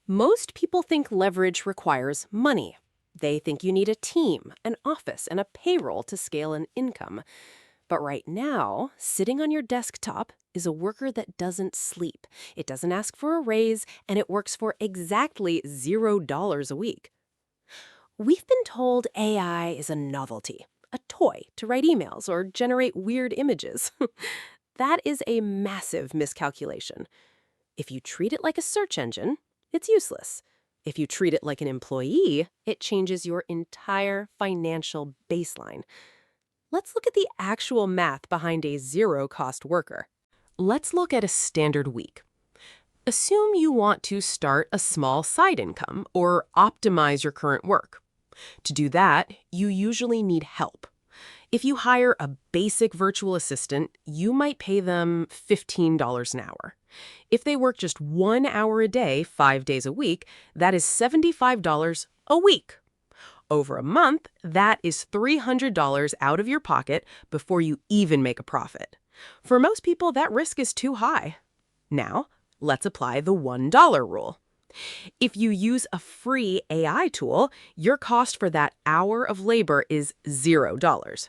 Most people think leverage requires money. They think you need a team, an office, and a payroll to scale an income. But right now, sitting on your desktop is a worker that doesn't sleep. It doesn't ask for a raise, and it works for exactly $0 a week. We've been told AI is a novelty, a toy to write emails or generate weird images. That is a massive miscalculation. If you treat it like a search engine, it's useless. If you treat it like an employee, it changes your entire financial baseline. Let's look at the actual math behind a zero-cost worker. Let's look at a standard week. Assume you want to start a small side income or optimize your current work. To do that, you usually need help. If you hire a basic virtual assistant, you might pay them $15 an hour. If they work just 1 hour a day, 5 days a week, that is $75 a week. Over a month, that is $300 out of your pocket before you even make a profit. For most people, that risk is too high. Now, let's apply the $1 rule. If you use a free AI tool, your cost for that hour of labor is $0.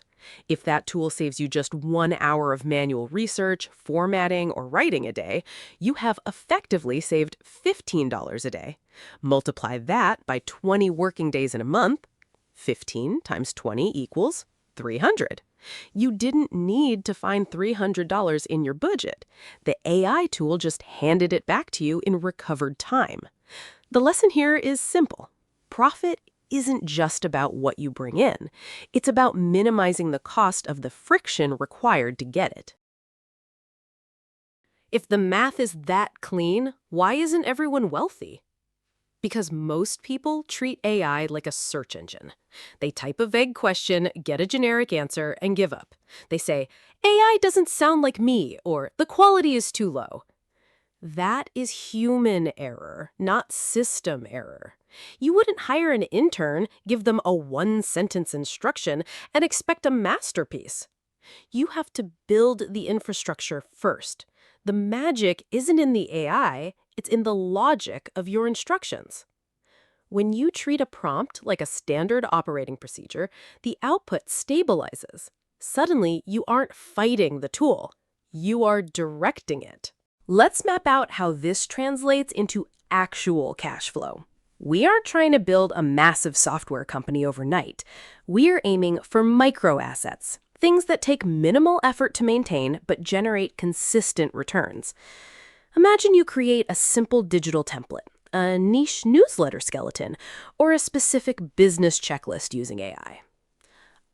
If that tool saves you just 1 hour of manual research, formatting, or writing a day, you have effectively saved $15 a day. Multiply that by 20 working days in a month. 15 times 20 equals 300. You didn't need to find $300 in your budget. The AI tool just handed it back to you in recovered time. The lesson here is simple. Profit isn't just about what you bring in. It's about minimizing the cost of the friction required to get it. If the math is that clean, why isn't everyone wealthy? Because most people treat AI like a search engine. They type a vague question, get a generic answer, and give up. They say, AI doesn't sound like me, or the quality is too low. That is human error, not system error. You wouldn't hire an intern, give them a one-sentence instruction, and expect a masterpiece. You have to build the infrastructure first. The magic isn't in the AI, it's in the logic of your instructions. When you treat a prompt like a standard operating procedure, the output stabilizes. Suddenly, you aren't fighting the tool. You are directing it. Let's map out how this translates into actual cash flow. We aren't trying to build a massive software company overnight. We're aiming for micro assets, things that take minimal effort to maintain but generate consistent returns. Imagine you create a simple digital template, a niche newsletter skeleton, or a specific business checklist using AI.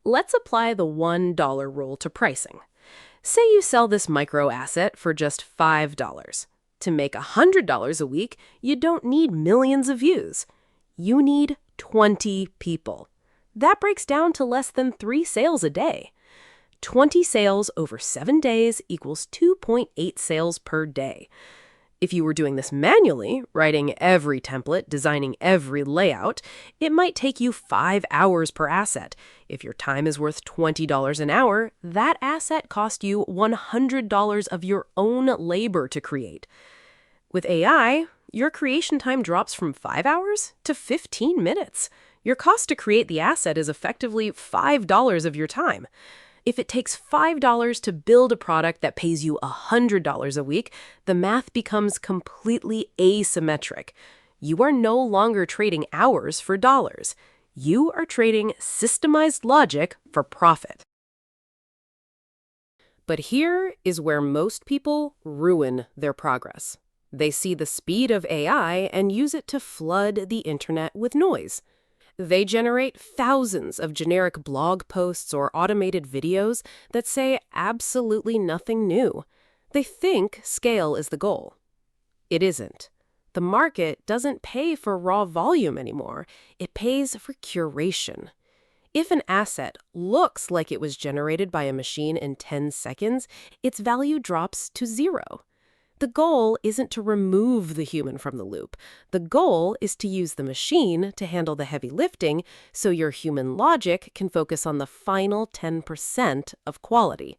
Let's apply the $1 rule to pricing. Say you sell this micro asset for just $5. To make $100 a week, you don't need millions of views. You need 20 people. That breaks down to less than 3 sales a day. 20 sales over 7 days equals 2.8 sales per day. If you were doing this manually, writing every template, designing every layout, it might take you 5 hours per asset. If your time is worth $20 an hour, that asset cost you $100 of your own labor to create. With AI, your creation time drops from 5 hours to 15 minutes. Your cost to create the asset is effectively $5 of your time. If it takes $5 to build a product that pays you $100 a week, the math becomes completely asymmetric. You are no longer trading hours for dollars. You are trading systemized logic for profit. But here is where most people ruin their progress. They see the speed of AI and use it to flood the internet with noise. They generate thousands of generic blog posts or automated videos that say absolutely nothing new. They think scale is the goal. It isn't. The market doesn't pay for raw volume anymore. It pays for curation. If an asset looks like it was generated by a machine in 10 seconds, its value drops to 0. The goal isn't to remove the human from the loop. The goal is to use the machine to handle the heavy lifting so your human logic can focus on the final 10% of quality.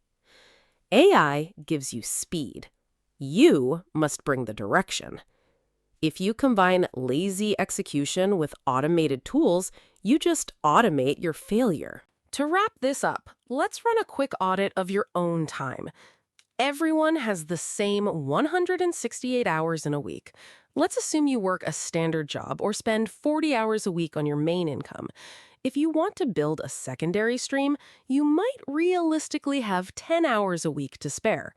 AI gives you speed. You must bring the direction. If you combine lazy execution with automated tools, you just automate your failure. To wrap this up, let's run a quick audit of your own time. Everyone has the same 168 hours in a week. Let's assume you work a standard job or spend 40 hours a week on your main income. If you want to build a secondary stream, you might realistically have 10 hours a week to spare.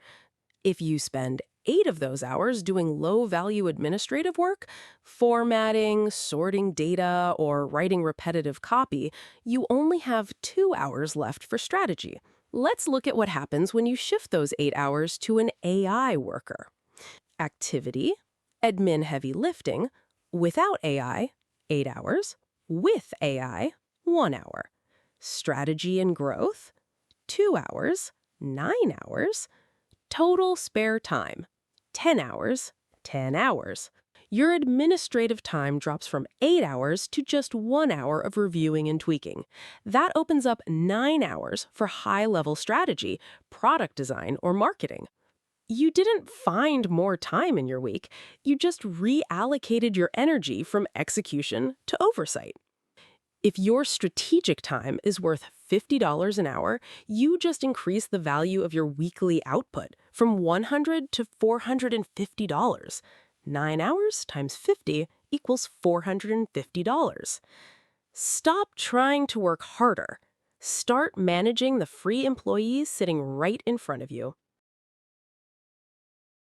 If you spend 8 of those hours doing low-value administrative work, formatting, sorting data, or writing repetitive copy, you only have 2 hours left for strategy. Let's look at what happens when you shift those 8 hours to an AI worker. Activity, admin heavy lifting, without AI, 8 hours, with AI, 1 hour. Strategy and growth, 2 hours, 9 hours. Total spare time, 10 hours, 10 hours. Your administrative time drops from 8 hours to just 1 hour of reviewing and tweaking. That opens up 9 hours for high-level strategy, product design, or marketing. You didn't find more time in your week, you just reallocated your energy from execution to oversight. If your strategic time is worth $50 an hour, you just increase the value of your weekly output from $100 to $450. 9 hours times 50 equals $450. Stop trying to work harder. Start managing the free employees sitting right in front of you.